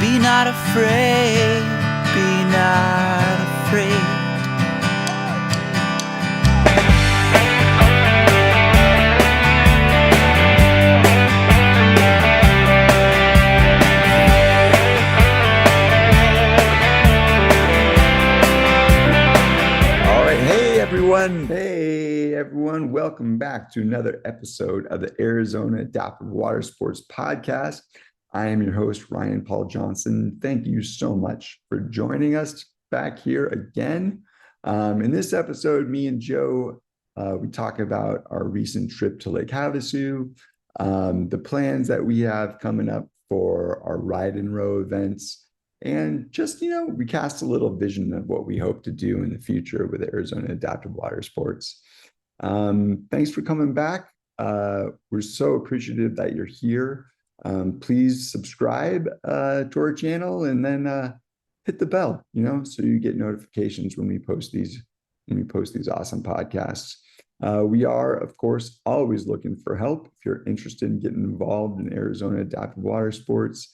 Be not afraid, be not afraid. Hey everyone, welcome back to another episode of the Arizona Adaptive Watersports podcast. I am your host, Ryan Paul Johnson. Thank you so much for joining us back here again. In this episode, me and Joe, we talk about our recent trip to Lake Havasu, the plans that we have coming up for our ride and row events, and just, we cast a little vision of what we hope to do in the future with Arizona Adaptive Watersports. Thanks for coming back. We're so appreciative that you're here. Please subscribe to our channel and then hit the bell, so you get notifications when we post these awesome podcasts. We are, of course, always looking for help. If you're interested in getting involved in Arizona Adaptive Watersports,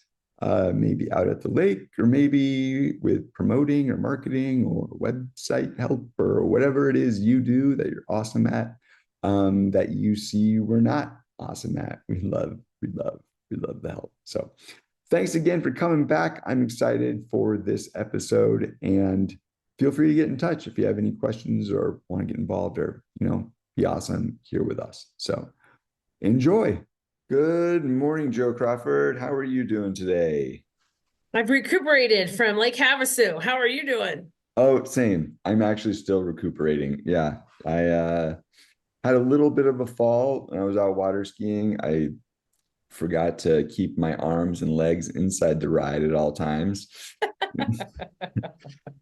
maybe out at the lake, or maybe with promoting or marketing or website help or whatever it is you do that you're awesome at, that you see we're not awesome at. We love the help. So thanks again for coming back. I'm excited for this episode, and feel free to get in touch if you have any questions or want to get involved or, be awesome here with us. So enjoy. Good morning, Joe Crawford. How are you doing today? I've recuperated from Lake Havasu. How are you doing? Oh, same. I'm actually still recuperating. Yeah. I had a little bit of a fall when I was out water skiing. I forgot to keep my arms and legs inside the ride at all times.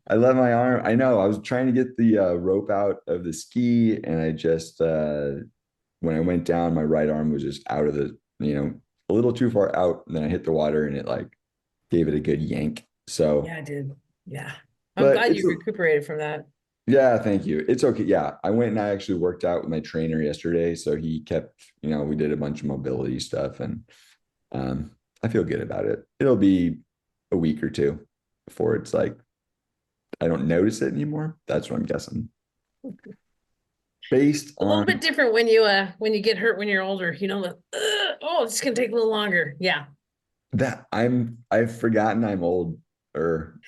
I let my arm, I know, I was trying to get the rope out of the ski, and I just when I went down, my right arm was just out of the, a little too far out. And then I hit the water and it like gave it a good yank. So yeah, I did. Yeah. I'm glad you recuperated from that. Yeah, thank you. It's okay. Yeah. I went and I actually worked out with my trainer yesterday. So he kept, we did a bunch of mobility stuff, and I feel good about it. It'll be a week or two before it's like, I don't notice it anymore. That's what I'm guessing. Based on a little bit different when you get hurt when you're older, it's gonna take a little longer. Yeah. I've forgotten I'm old, or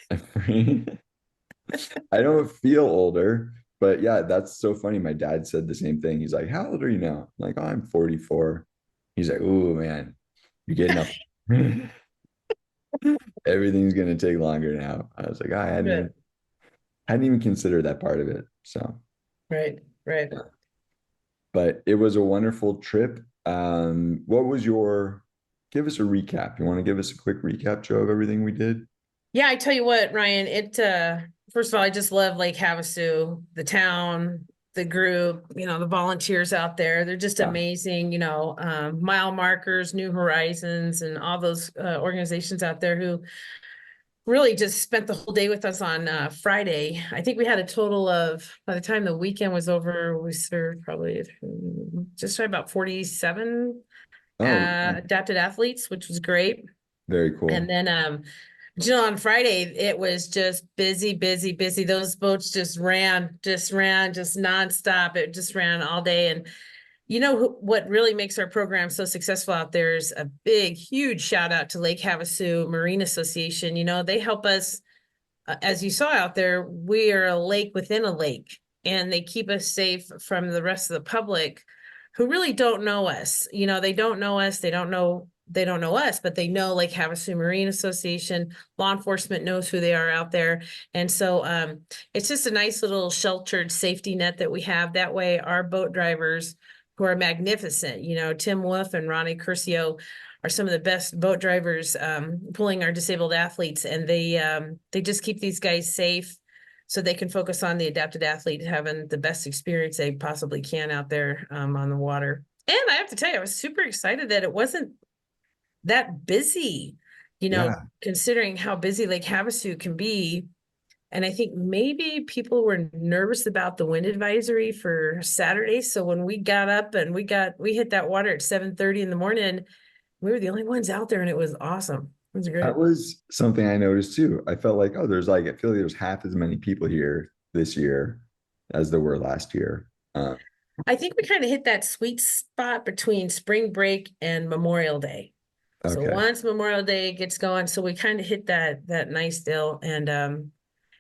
I don't feel older, but yeah, that's so funny. My dad said the same thing. He's like, "How old are you now?" I'm like, "Oh, I'm 44." He's like, "Oh man, you're getting up." Everything's gonna take longer now. I was like, I hadn't even considered that part of it. So right. Yeah. But it was a wonderful trip. Give us a recap. You want to give us a quick recap, Joe, of everything we did? Yeah, I tell you what, Ryan, first of all, I just love Lake Havasu, the town, the group, the volunteers out there. They're just amazing, mile markers, New Horizons, and all those organizations out there who really just spent the whole day with us on Friday. I think we had a total of, by the time the weekend was over, we served probably just about 47 adapted athletes, which was great. Very cool. And then, on Friday, it was just busy. Those boats just ran nonstop. It just ran all day. And what really makes our program so successful out there is a big, huge shout out to Lake Havasu Marine Association. They help us, as you saw out there, we are a lake within a lake, and they keep us safe from the rest of the public who really don't know us. They don't know us. They don't know us, but they know Lake Havasu Marine Association. Law enforcement knows who they are out there. And so it's just a nice little sheltered safety net that we have. That way our boat drivers, who are magnificent, Tim Wolf and Ronnie Curcio, are some of the best boat drivers pulling our disabled athletes. And they just keep these guys safe so they can focus on the adapted athlete having the best experience they possibly can out there on the water. And I have to tell you, I was super excited that it wasn't that busy, considering how busy Lake Havasu can be. And I think maybe people were nervous about the wind advisory for Saturday. So when we got up and we hit that water at 7:30 in the morning, we were the only ones out there, and it was awesome. That's That great. was something I noticed too. I felt like, oh, I feel like there's half as many people here this year as there were last year. I think we kind of hit that sweet spot between spring break and Memorial Day. So Okay. once Memorial Day gets going, so we kind of hit that nice deal. And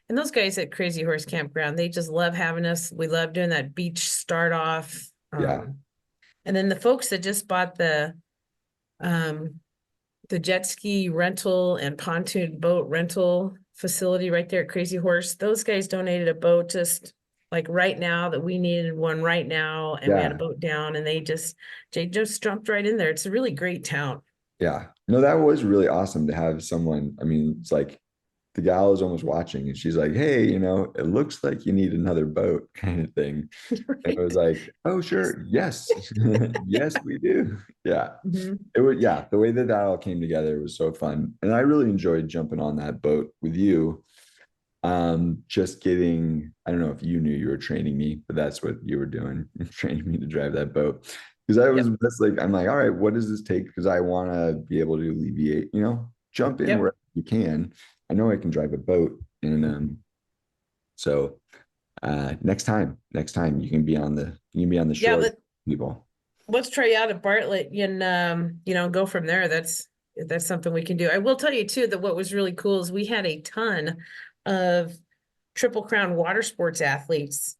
those guys at Crazy Horse Campground, they just love having us. We love doing that beach start off. Yeah. And then the folks that just bought um the jet ski rental and pontoon boat rental facility right there at Crazy Horse, those guys donated a boat just like right now that we needed one right now, and we had a Yeah. boat down, and they just jumped right in there. It's a really great town. Yeah. No, that was really awesome to have someone. I mean, it's like the gal is almost watching and she's like, hey, it looks like you need another boat kind of thing. And it was Right. like, oh, sure. Yes. Yes, we do. Yeah. Mhm. It was, yeah. The way that that all came together was so fun. And I really enjoyed jumping on that boat with you. Just getting, I don't know if you knew you were training me, but that's what you were doing, training me to drive that boat. Because I was Yep. just like, I'm like, all right, what does this take? Because I want to be able to alleviate, jump in Yep. where you can. I know I can drive a boat. And so next time you can be on the Yeah, shore, people. let's try out at Bartlett and go from there. That's something we can do. I will tell you too that what was really cool is we had a ton of Triple Crown water sports athletes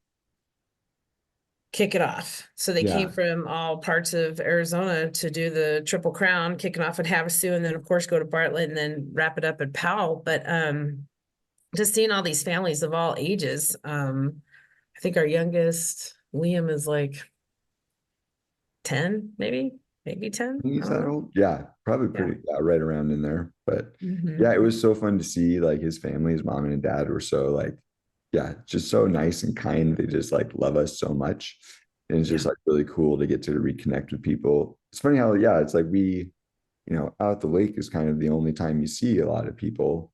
kick it off. So they came Yeah. from all parts of Arizona to do the Triple Crown, kicking off at Havasu, and then of course go to Bartlett and then wrap it up at Powell. But just seeing all these families of all ages. I think our youngest Liam is like 10, maybe 10. I He's don't that know. old? Yeah, probably Yeah. pretty, yeah, right around in there. But yeah, Hmm. it was so fun to see like his family, his mom and dad were so like, yeah, just so nice and kind. They just like love us so much. And it's Yeah. just like really cool to get to reconnect with people. It's funny how, yeah, it's like out at the lake is kind of the only time you see a lot of people.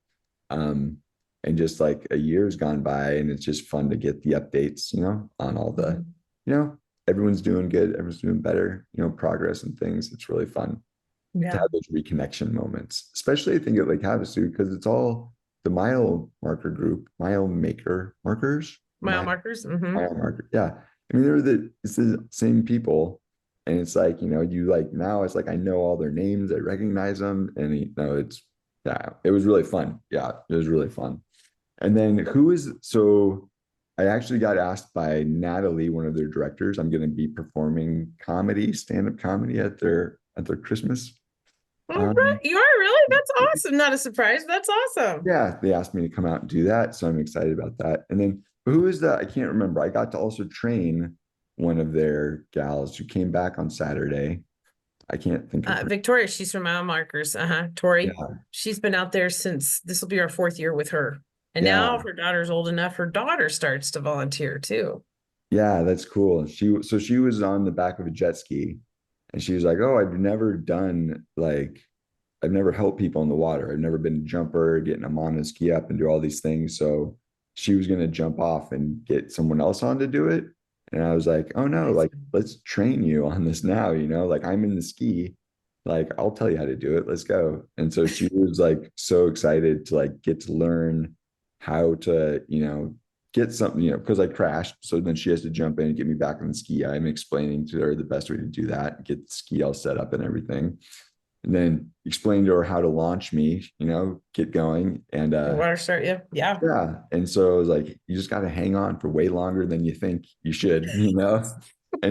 Um, and just like a year's gone by and it's just fun to get the updates, on all the, Mhm. you know, everyone's doing good, everyone's doing better, progress and things. It's really fun to Yeah. have those reconnection moments, especially I think at Lake Havasu, because it's all the mile marker group, mile maker markers, Mile markers. Hmm. mile marker. Yeah. I mean, it's the same people. And it's like, you like now it's like I know all their names, I recognize them. And yeah, it was really fun. Yeah, it was really fun. And then so I actually got asked by Natalie, one of their directors. I'm going to be performing stand-up comedy at their Christmas. All right. Um, You are really? That's awesome. Not a surprise. That's awesome. yeah, they asked me to come out and do that, so I'm excited about that. And then who is that? I can't remember. I got to also train one of their gals who came back on Saturday. I can't think of her. Victoria, she's from Mile Markers. Tori, Yeah, she's been out there since this will be our fourth year with her. And now yeah, her daughter's old enough, her daughter starts to volunteer too. yeah. That's cool. She was on the back of a jet ski, and she was like, "Oh, I've never helped people in the water. I've never been a jumper, getting them on and ski up and do all these things." So she was going to jump off and get someone else on to do it. And I was like, oh no, like, let's train you on this now, like I'm in the ski, like, I'll tell you how to do it. Let's go. And so she was like so excited to like get to learn how to, get something, because I crashed. So then she has to jump in and get me back on the ski. I'm explaining to her the best way to do that, get the ski all set up and everything and then explain to her how to launch me, get going. And Water start, yeah. Yeah. yeah. And so it was like, you just got to hang on for way longer than you think you should, And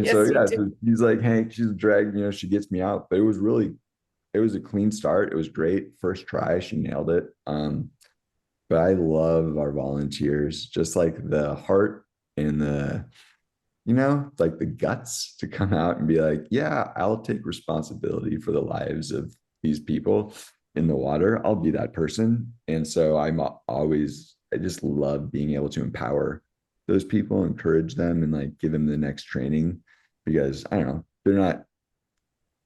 so, Yes, you yeah, do. so she's like, Hank, she's dragging, she gets me out, but it was a clean start. It was great. First try, she nailed it. But I love our volunteers, just like the heart and like the guts to come out and be like, yeah, I'll take responsibility for the lives of these people in the water. I'll be that person. And so I just love being able to empower those people, encourage them, and like give them the next training because I don't know, they're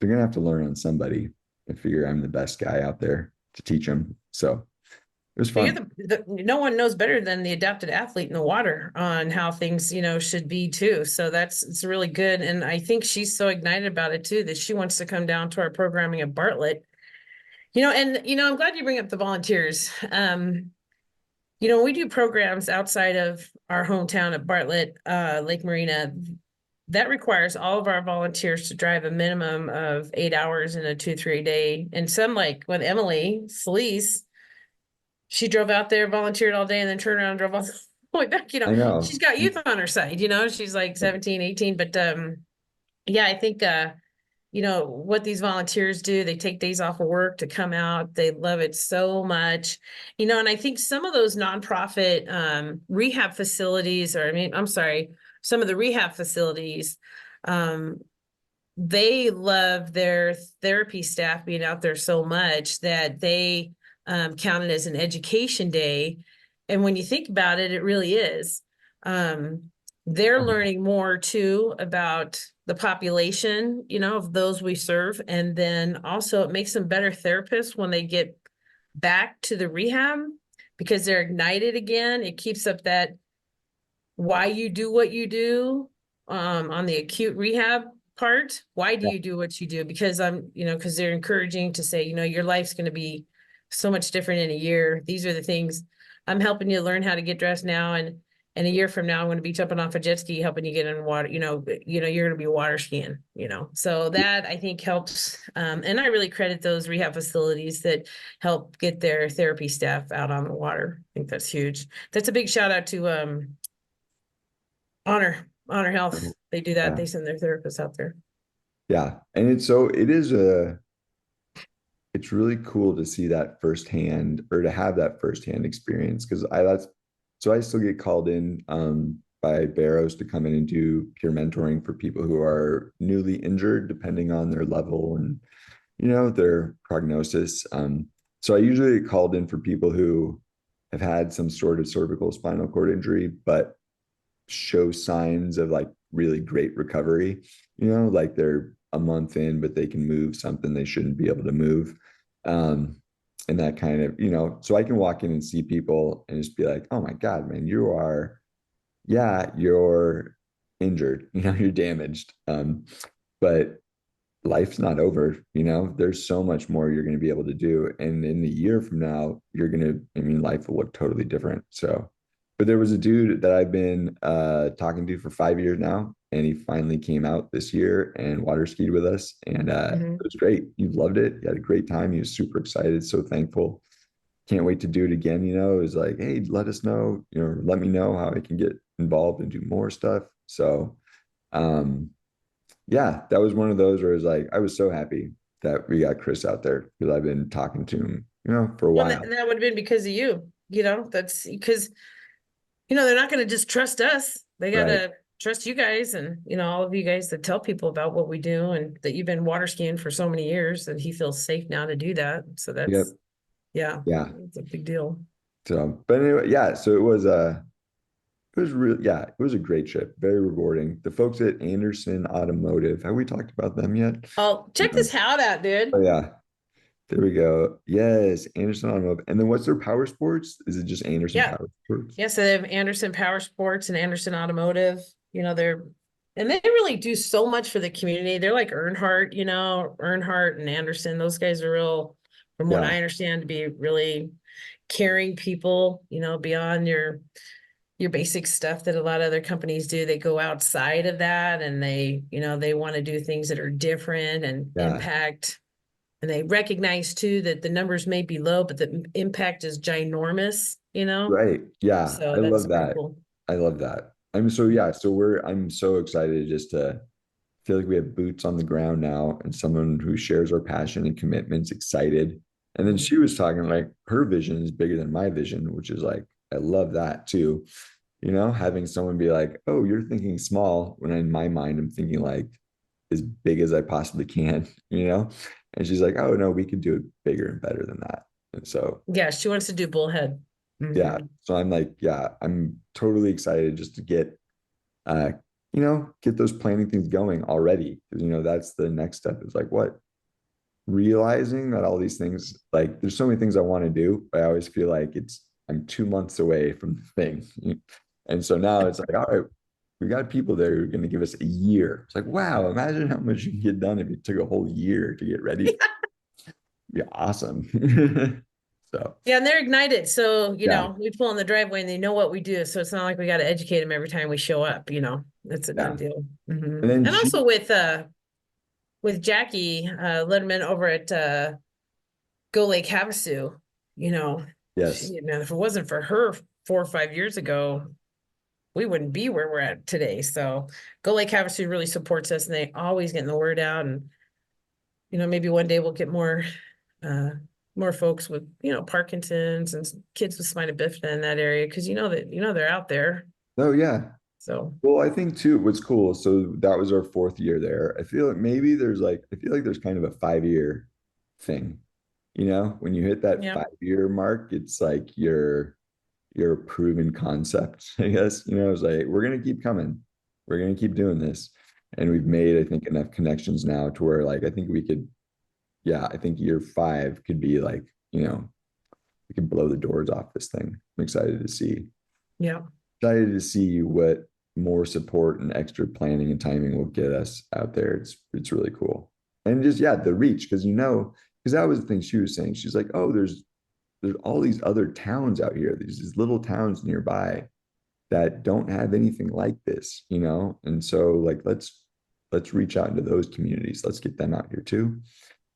going to have to learn on somebody. I figure I'm the best guy out there to teach them. So it was But you're fun. no one knows better than the adapted athlete in the water on how things, should be too. So it's really good. And I think she's so ignited about it too, that she wants to come down to our programming at Bartlett, I'm glad you bring up the volunteers. We do programs outside of our hometown at Bartlett, Lake Marina. That requires all of our volunteers to drive a minimum of 8 hours in a 2-3 day. And some, like when Emily Sleece, she drove out there, volunteered all day, and then turned around and drove all the way back. I She's know. got youth on her side, she's like 17, 18. But yeah, I think what these volunteers do, they take days off of work to come out. They love it so much. And I think some of those nonprofit rehab facilities, I'm sorry, some of the rehab facilities, um, they love their therapy staff being out there so much that they count it as an education day. And when you think about it, it really is. They're learning more too about the population, of those we serve. And then also it makes them better therapists when they get back to the rehab because they're ignited again. It keeps up that why you do what you do on the acute rehab part. Why do you do what you do? Because because they're encouraging to say, your life's going to be so much different in a year. These are the things I'm helping you learn how to get dressed now. And a year from now, I'm going to be jumping off a jet ski, helping you get in water, you're going to be water skiing, so that I think helps. And I really credit those rehab facilities that help get their therapy staff out on the water. I think that's huge. That's a big shout out to, Honor Health. They do that. Yeah. They send their therapists out there. Yeah. And it's really cool to see that firsthand or to have that firsthand experience. So I still get called in by Barrows to come in and do peer mentoring for people who are newly injured, depending on their level and, their prognosis. So I usually get called in for people who have had some sort of cervical spinal cord injury, but show signs of like really great recovery, like they're a month in, but they can move something they shouldn't be able to move. And that kind of, so I can walk in and see people and just be like, oh my God, man, you're injured, you're damaged. But life's not over, there's so much more you're going to be able to do. And in a year from now, life will look totally different. So, but there was a dude that I've been talking to for 5 years now, and he finally came out this year and water skied with us, and it was great. He loved it. He had a great time. He was super excited, so thankful. Can't wait to do it again. It was like, hey, let us know, let me know how I can get involved and do more stuff. So, yeah, that was one of those where I was so happy that we got Chris out there because I've been talking to him, for a while. And that would have been because of you, that's because they're not going to just trust us. They got to trust you guys and, all of you guys that tell people about what we do and that you've been water skiing for so many years and he feels safe now to do that. So that's, yeah, it's a big deal. So, but anyway, yeah, so it was a great trip. Very rewarding. The folks at Anderson Automotive, have we talked about them yet? Oh, check this hat out, dude. Oh, yeah. There we go. Yes, Anderson Automotive. And then what's their power sports? Is it just Anderson Power Sports? Yeah, so they have Anderson Power Sports and Anderson Automotive. And they really do so much for the community. They're like Earnhardt, Earnhardt and Anderson. Those guys are real, from what I understand, to be really caring people, beyond your basic stuff that a lot of other companies do. They go outside of that and they want to do things that are different and impact. And they recognize too that the numbers may be low, but the impact is ginormous, Right. Yeah. So I love that. cool. I love that. I'm so excited just to feel like we have boots on the ground now and someone who shares our passion and commitments, excited. And then she was talking like her vision is bigger than my vision, which is like, I love that too. Having someone be like, oh, you're thinking small, when in my mind, I'm thinking like as big as I possibly can, And she's like, oh no, we could do it bigger and better than that. And so, yeah, she wants to do bullhead. Yeah. So I'm like, yeah, I'm totally excited just to get those planning things going already. Because, that's the next step is like what? Realizing that all these things, like there's so many things I want to do, but I always feel like I'm 2 months away from the thing. And so now it's like, all right, we got people there who are going to give us a year. It's like, wow, imagine how much you can get done if you took a whole year to get ready. Yeah, awesome. So Yeah, and they're ignited. So, yeah, we pull in the driveway and they know what we do. So it's not like we got to educate them every time we show up, It's a done yeah. deal. And then And also with Jackie, Letterman over at Go Lake Havasu, you know, yes, man, if it wasn't for her 4 or 5 years ago, we wouldn't be where we're at today. So Go Lake Havasu really supports us and they always getting the word out. And, maybe one day we'll get uh, more folks with, Parkinson's and kids with spina bifida in that area. Cause they're out there. oh yeah. So, Well, I think too, what's cool. So that was our fourth year there. I feel like maybe I feel like there's kind of a 5 year thing. When you hit that yeah, 5 year mark, it's like you're a proven concept, I guess. It's like we're gonna keep coming, we're gonna keep doing this, and we've made, I think, enough connections now to where like I think we could, yeah, I think year five could be like, we could blow the doors off this thing. I'm yeah, excited to see what more support and extra planning and timing will get us out there. It's really cool. And just yeah, the reach, because that was the thing she was saying. She's like, oh, there's all these other towns out here. There's these little towns nearby that don't have anything like this. And so like let's reach out into those communities. Let's get them out here too.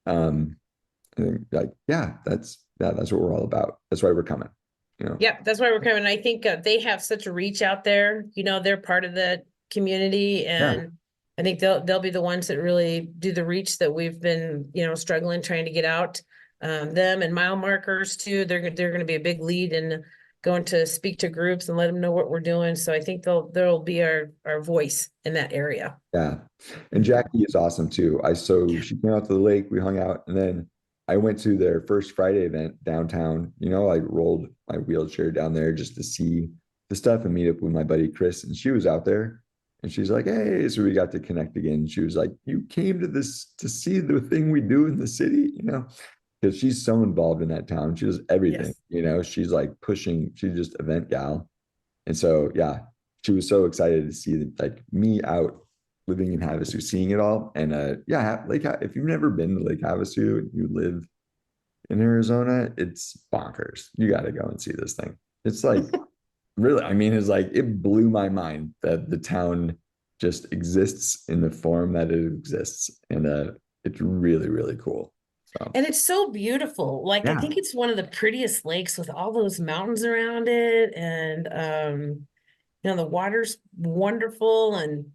And like, that's what we're all about. That's why we're coming. yeah. That's why we're coming. I think they have such a reach out there. They're part of the community, Yeah. and I think they'll be the ones that really do the reach that we've been struggling trying to get out. Them and mile markers too. They're going to be a big lead in going to speak to groups and let them know what we're doing. So I think they'll be our voice in that area. Yeah. And Jackie is awesome too. So she came out to the lake, we hung out, and then I went to their first Friday event downtown. I rolled my wheelchair down there just to see the stuff and meet up with my buddy Chris. And she was out there and she's like, hey, so we got to connect again. She was like, you came to this to see the thing we do in the city, because she's so involved in that town. She does everything, Yes. she's like she's just event gal. And so, yeah, she was so excited to see like me out living in Havasu, seeing it all. And yeah, if you've never been to Lake Havasu and you live in Arizona, it's bonkers. You got to go and see this thing. It's like really, I mean, it's like it blew my mind that the town just exists in the form that it exists. And it's really, really cool. So And it's so beautiful. Like I yeah, think it's one of the prettiest lakes with all those mountains around it. And the water's wonderful and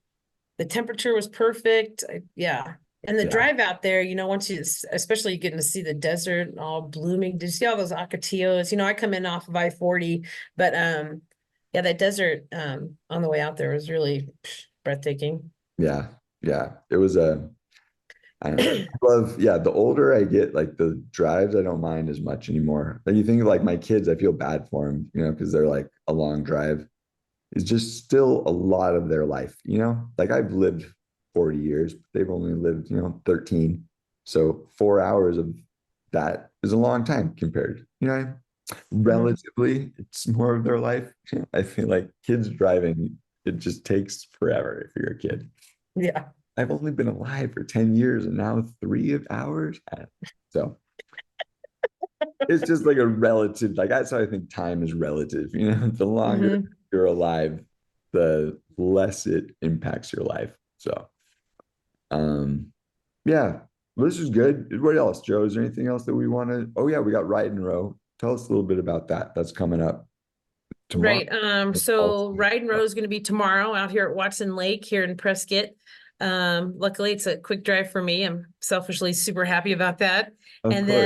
the temperature was perfect. Yeah. And the yeah, drive out there, once especially getting to see the desert all blooming. Did you see all those ocotillos? I come in off of I-40, but yeah, that desert on the way out there was really breathtaking. yeah, yeah. It was I don't know. I love, yeah, the older I get, like the drives, I don't mind as much anymore. Like you think of like my kids, I feel bad for them, because they're like a long drive is just still a lot of their life. Like I've lived 40 years, but they've only lived, 13. So 4 hours of that is a long time compared. Mhm. Relatively, it's more of their life. I feel like kids driving, it just takes forever if you're a kid. Yeah. I've only been alive for 10 years and now 3 hours. So it's just like a relative, like that's how I think time is relative. The longer Mhm. you're alive, the less it impacts your life. So um yeah, well, this is good. What else, Joe? Is there anything else that we want to? Oh yeah, we got Ride and Row. Tell us a little bit about that. That's coming up tomorrow. Right. So Ride and Row is going to be tomorrow out here at Watson Lake here in Prescott. Luckily it's a quick drive for me. I'm selfishly super happy about that. Of And course.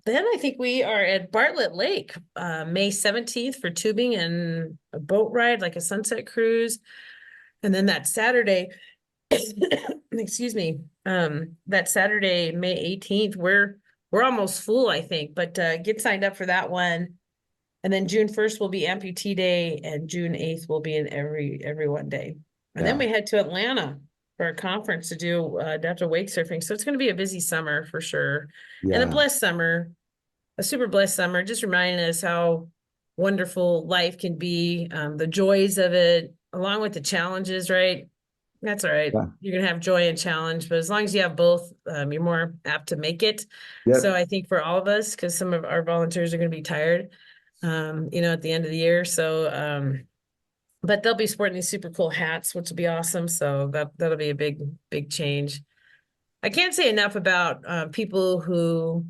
then I think we are at Bartlett Lake, May 17th for tubing and a boat ride, like a sunset cruise. And then that Saturday, excuse me, that Saturday, May 18th, we're almost full, I think, but get signed up for that one. And then June 1st will be amputee day and June 8th will be an everyone day. And then Yeah. we head to Atlanta for a conference to do adaptive wake surfing. So it's going to be a busy summer for sure. And a Yeah. blessed summer, a super blessed summer, just reminding us how wonderful life can be, the joys of it, along with the challenges, right? That's all right. Yeah. You're gonna have joy and challenge, but as long as you have both, you're more apt to make it. So Yep. I think for all of us, because some of our volunteers are gonna be tired, at the end of the year. So, but they'll be sporting these super cool hats, which will be awesome. So that'll be a big change. I can't say enough about people who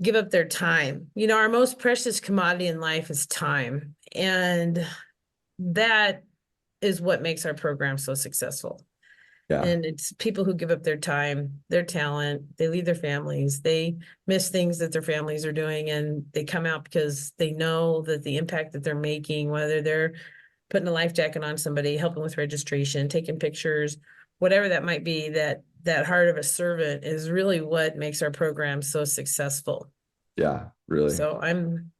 give up their time. Our most precious commodity in life is time, and that is what makes our program so successful. Yeah. And it's people who give up their time, their talent, they leave their families, they miss things that their families are doing, and they come out because they know that the impact that they're making, whether they're putting a life jacket on somebody, helping with registration, taking pictures, whatever that might be, that heart of a servant is really what makes our program so successful. Yeah. Really. So I'm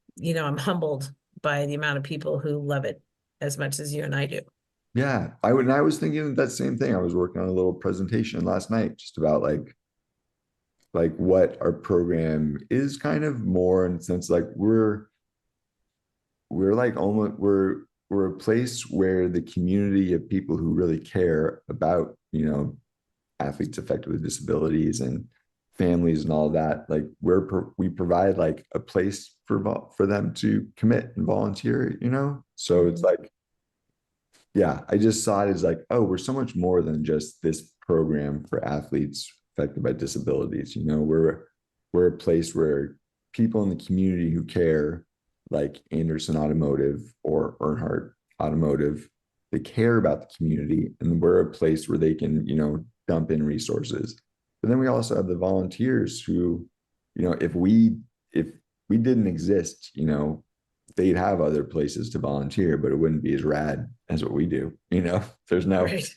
humbled by the amount of people who love it as much as you and I do. Yeah. I was thinking that same thing. I was working on a little presentation last night just about like what our program is kind of more in the sense like we're like almost we're a place where the community of people who really care about, athletes affected with disabilities and families and all that, like we provide like a place for them to commit and volunteer, so it's like, yeah, I just saw it as like, oh, we're so much more than just this program for athletes affected by disabilities. We're a place where people in the community who care, like Anderson Automotive or Earnhardt Automotive, they care about the community, and we're a place where they can, dump in resources. But then we also have the volunteers who, if we didn't exist, they'd have other places to volunteer, but it wouldn't be as rad as what we do. There's no, Right.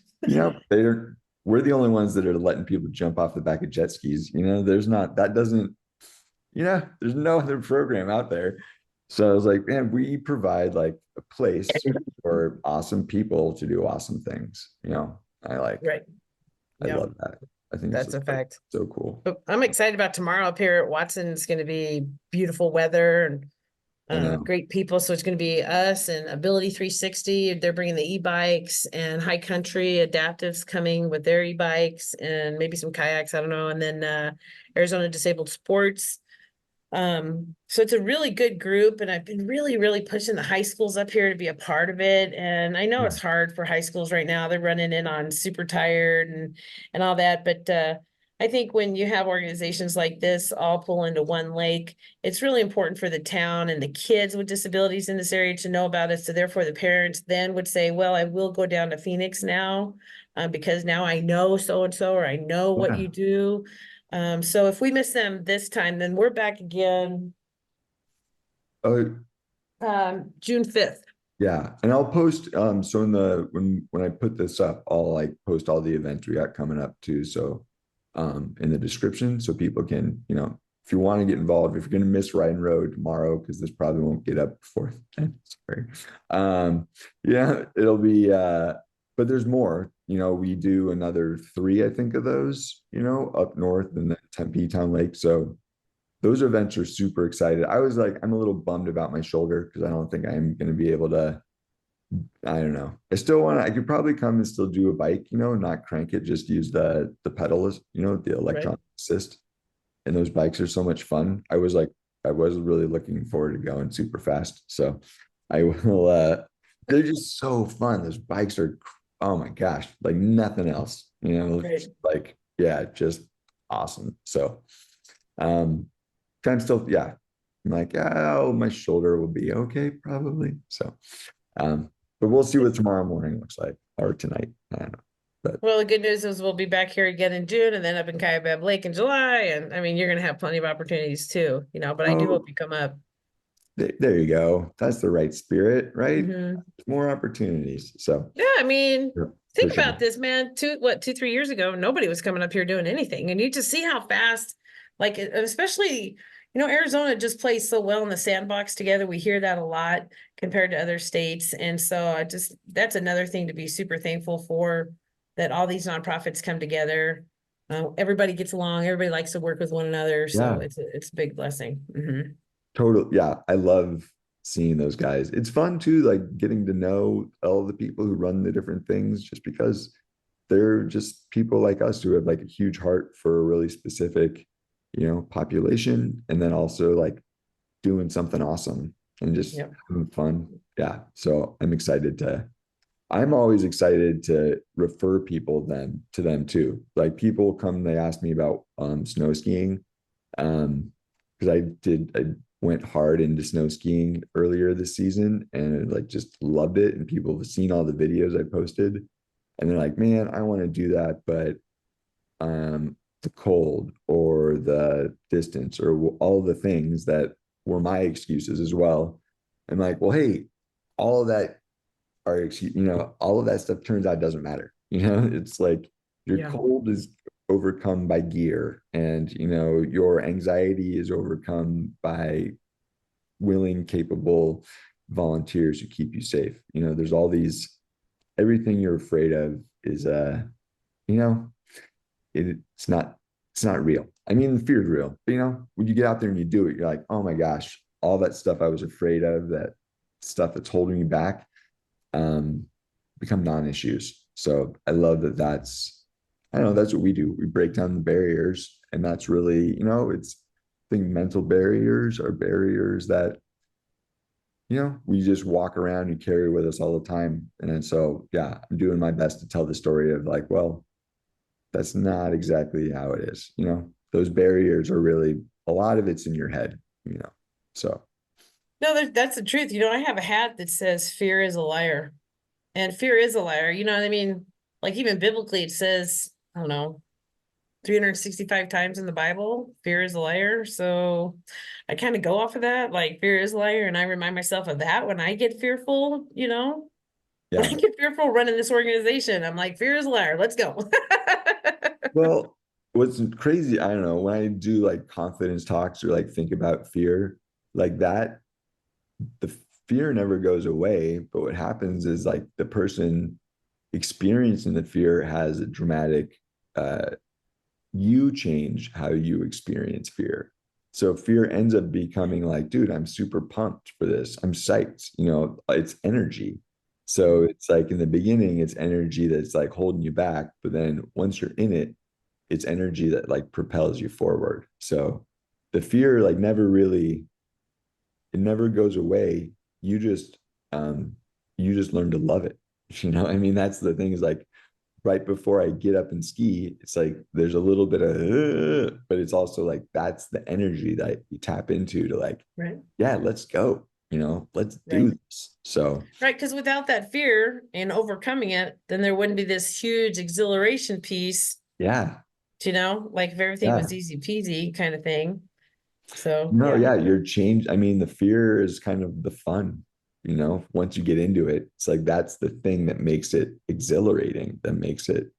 we're the only ones that are letting people jump off the back of jet skis. There's not, that doesn't, there's no other program out there. So I was like, man, we provide like a place for awesome people to do awesome things. Right. I Yeah, love that. I think it's that's a just like fact. so cool. But I'm excited about tomorrow up here at Watson. It's going to be beautiful weather and I know. great people. So it's going to be us and Ability 360. They're bringing the e-bikes, and High Country Adaptives coming with their e-bikes and maybe some kayaks. I don't know. And then Arizona Disabled Sports. So it's a really good group, and I've been really pushing the high schools up here to be a part of it. And I know Yeah. it's hard for high schools right now. They're running in on super tired and all that. But I think when you have organizations like this all pull into one lake, it's really important for the town and the kids with disabilities in this area to know about it. So therefore the parents then would say, well, I will go down to Phoenix now, because now I know so-and-so, or I know what Yeah. you do. So if we miss them this time, then we're back again Oh, June 5th. yeah. And I'll post so when I put this up, I'll like post all the events we got coming up too. So in the description, so people can, if you want to get involved, if you're gonna miss Ryan Road tomorrow, because this probably won't get up before then. Sorry. Yeah, it'll be but there's more. We do another 3, I think, of those, up north and then Tempe Town Lake. So those events are super excited. I was like, I'm a little bummed about my shoulder because I don't think I'm going to be able to. I don't know. I could probably come and still do a bike, not crank it, just use the pedals, the electronic assist. And those bikes are so much fun. I was really looking forward to going super fast. So I will, they're just so fun. Those bikes are, oh my gosh, like nothing else, Right. like, yeah, just awesome. So, I'm still, yeah, I'm like, oh, my shoulder will be okay, probably. So, but we'll see what tomorrow morning looks like, or tonight. I don't know. But Well, the good news is we'll be back here again in June, and then up in Kaibab Lake in July. And I mean, you're going to have plenty of opportunities too, but I do oh, hope you come up. there you go. That's the right spirit, right? Mhm. More opportunities. So, Yeah, I mean, for think sure. about this, man. 2, 3 years ago, nobody was coming up here doing anything. And you just see how fast, like, especially, Arizona just plays so well in the sandbox together. We hear that a lot compared to other states. And so that's another thing to be super thankful for, that all these nonprofits come together. Everybody gets along. Everybody likes to work with one another. So Yeah, it's a big blessing. Mhm. total. Yeah, I love seeing those guys. It's fun too, like getting to know all the people who run the different things, just because they're just people like us who have like a huge heart for a really specific, population, and then also like doing something awesome and just having fun. Yeah. So I'm always excited to refer people then to them too. Like people come, they ask me about snow skiing. Because I went hard into snow skiing earlier this season and like just loved it. And people have seen all the videos I posted and they're like, man, I want to do that, but the cold or the distance or all the things that were my excuses as well. I'm like, well, hey, all of that are excuse, all of that stuff turns out doesn't matter. It's like your cold is overcome by gear, and your anxiety is overcome by willing, capable volunteers who keep you safe. There's all these, everything you're afraid of is it's not real. I mean, the fear is real, but when you get out there and you do it, you're like, oh my gosh, all that stuff I was afraid of, that stuff that's holding me back, become non-issues. So I love that. I don't know, that's what we do. We break down the barriers, and that's really, it's, I think mental barriers are barriers that we just walk around and carry with us all the time. And so, yeah, I'm doing my best to tell the story of like, well, that's not exactly how it is. Those barriers are really, a lot of it's in your head, so. No, that's the truth. I have a hat that says fear is a liar, and fear is a liar. You know what I mean? Like even biblically, it says, I don't know, 365 times in the Bible, fear is a liar. So I kind of go off of that, like fear is a liar. And I remind myself of that when I get fearful, when I get fearful running this organization, I'm like, fear is a liar. Let's go. Well, what's crazy, I don't know, when I do like confidence talks or like think about fear like that, the fear never goes away. But what happens is like the person experiencing the fear has a dramatic, you change how you experience fear. So fear ends up becoming like, dude, I'm super pumped for this. I'm psyched. It's energy. So it's like in the beginning, it's energy that's like holding you back. But then once you're in it, it's energy that like propels you forward. So the fear like it never goes away. You just learn to love it. I mean, that's the thing, is like right before I get up and ski, it's like there's a little bit of, but it's also like that's the energy that you tap into to like, right. Yeah, let's go. Let's do this. So right, because without that fear and overcoming it, then there wouldn't be this huge exhilaration piece. Yeah. Like if everything was easy peasy kind of thing. So no, you're changed. I mean, the fear is kind of the fun. Once you get into it, it's like that's the thing that makes it exhilarating, that makes it,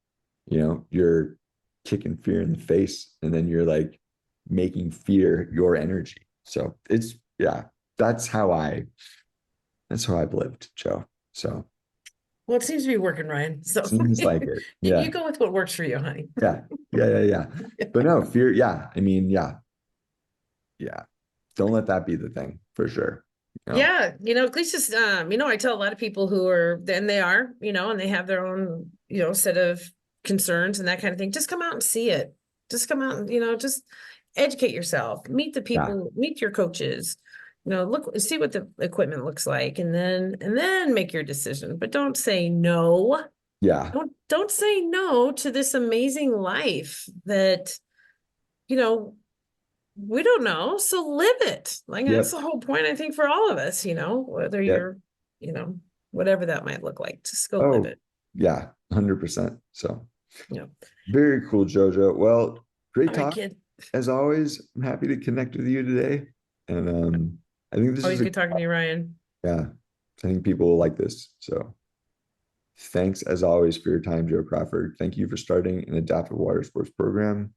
you're kicking fear in the face, and then you're like making fear your energy. So it's, that's how I've lived, Joe. So well, it seems to be working, Ryan. So seems like it. Yeah. You go with what works for you, honey. Yeah. But no, fear, I mean, don't let that be the thing, for sure. Yeah, at least just I tell a lot of people who are, and they are, and they have their own, set of concerns and that kind of thing. Just come out and see it. Just come out and, just educate yourself, meet the people, meet your coaches, look, see what the equipment looks like, and then make your decision. But don't say no. Yeah. Don't say no to this amazing life that, we don't know, so live it. Like that's the whole point, I think, for all of us, whether you're, whatever that might look like, just go live it. Yeah, 100%. So yeah, very cool, Jojo. Well, great talk. Kid. As always, I'm happy to connect with you today. And I think this always is good talking to you, Ryan. Yeah, I think people will like this. So thanks as always for your time, Joe Crawford. Thank you for starting an adaptive water sports program.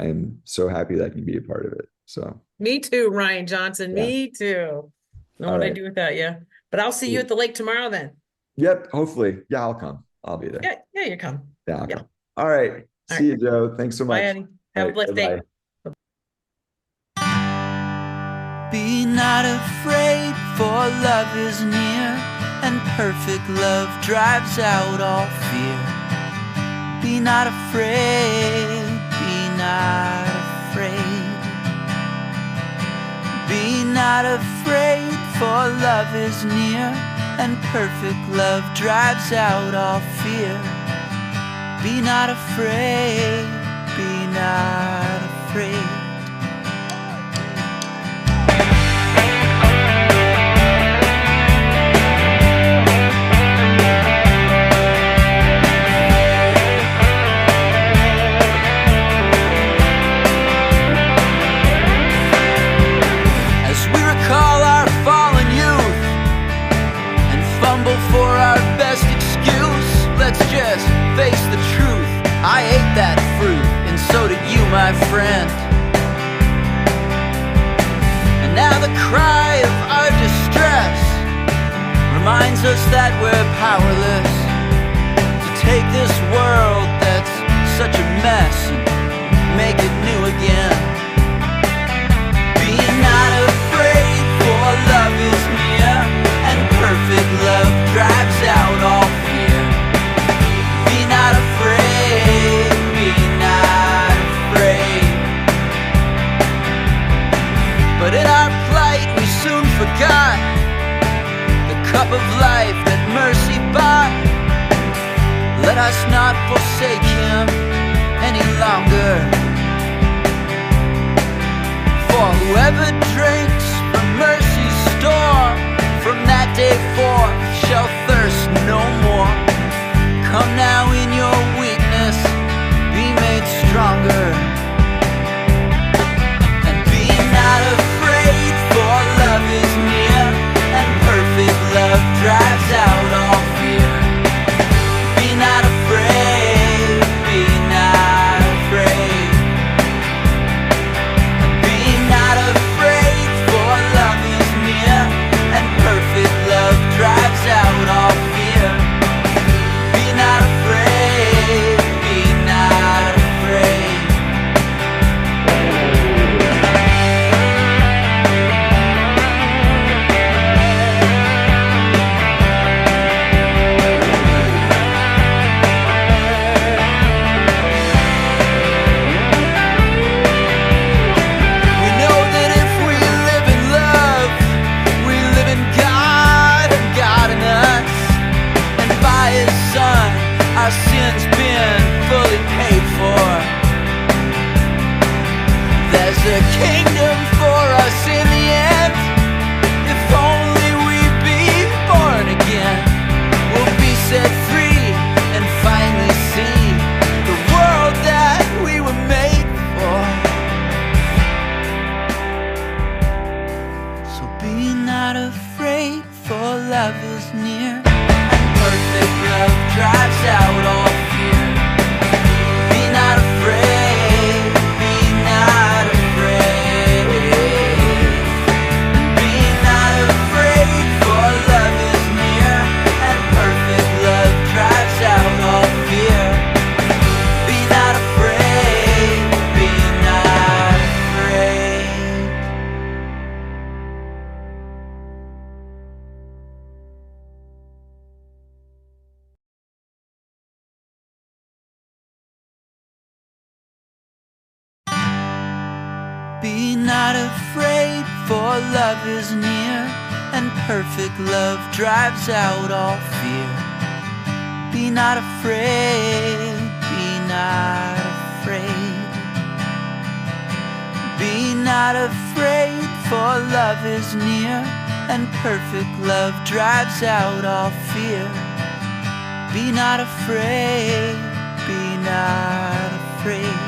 I am so happy that I can be a part of it. So me too, Ryan Johnson. Me too. Know what I do without you. But I'll see you at the lake tomorrow then. Yep, hopefully. Yeah, I'll come. I'll be there. Yeah, you come. Yeah, I'll come. All right. See you, Joe. Thanks so much. Bye, Eddie. Have a blessed day. Be not afraid, for love is near, and perfect love drives out all fear. Be not afraid, be not afraid. Be not afraid, for love is near, and perfect love drives out all fear. Be not afraid, be not afraid. Face the truth, I ate that fruit, and so did you, my friend. And now the cry of our distress reminds us that we're powerless to take this world that's such a mess and make it new again. Be not afraid, for love is near, and perfect love drives out all fear. Be not afraid, be not afraid. But in our plight we soon forgot the cup of life that mercy bought. Let us not forsake him any longer. For whoever drinks from mercy's store, from that day forth shall thirst no more. Come now in your weakness, be made stronger. And be not afraid, for love is near, and perfect love drives out all fear. Be not afraid, be not afraid. Be not afraid, for love is near, and perfect love drives out all fear. Be not afraid, be not afraid. We know that if we live in love, we live in God and God in us. And by his Son, our sins been fully paid for. There's a kingdom for us in the end. If only we be born again, we'll be set free and finally see the world that we were made for. So be not afraid, for love is near, and perfect love drives out all fear. Be not afraid, be not afraid. Be not afraid, for love is near, and perfect love drives out all fear. Be not afraid, be not afraid. Be not afraid, for love is near, and perfect love drives out all fear. Be not afraid, be not afraid. Be not afraid, for love is near, and perfect love drives out all fear. Be not afraid, be not afraid.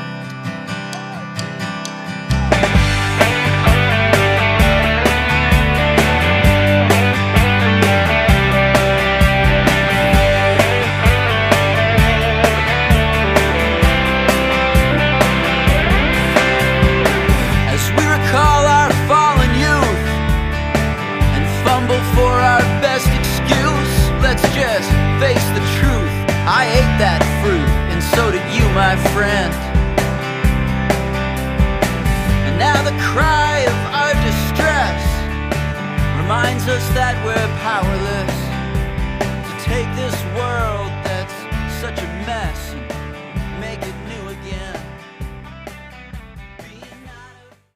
Face the truth, I ate that fruit, and so did you, my friend. And now the cry of our distress reminds us that we're powerless to take this world that's such a